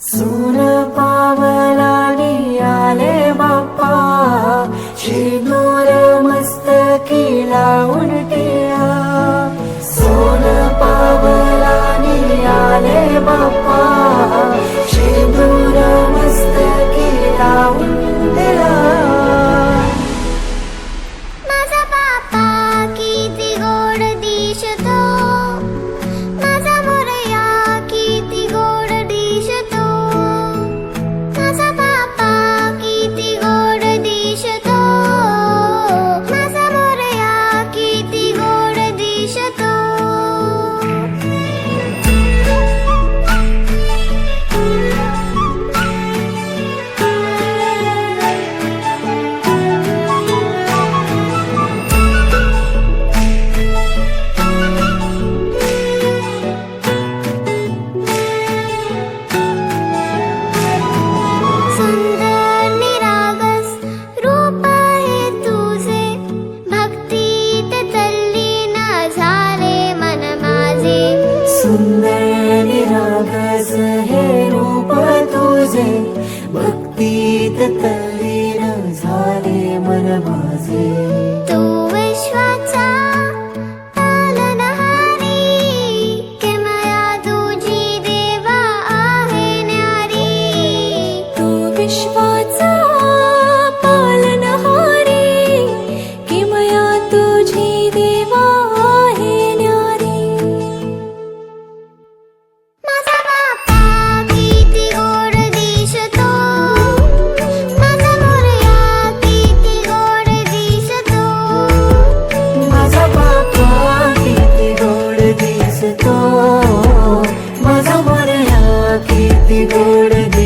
सून पावलानी आले बाप्पा, शेंदूर मस्तकी लावून टिळा. सोन पावलानी आले बाप्पा, शेंदूर मस्तकी लावून टिळा. माझा बाप्पा किती गोड दिसतो, माझा मोरया किती गोड दिसतो. माझा बाप्पा किती गोड दिसतो, माझा मोरया किती गोड दिसतो. सुंदर निरागस रूप आहे तुझे, भक्तीत तल्लीन झाले मन माझे. सुंदर निरागस हे रूप तुझे, भक्तीत तल्लीन झाले मन माझे. तू विश्वाचा पालनहारी, किमया तुझी देवा आहे न्यारी. तू विश्वाचा पालनहारी, किमया तुझी देवा आहे न्यारी. माझा बाप्पा किती गोड दिसतो, माझा मोरया किती गोड दिसतो. माझा बाप्पा किती गोड दिसतो, माझा मोरया किती गोड दिसतो.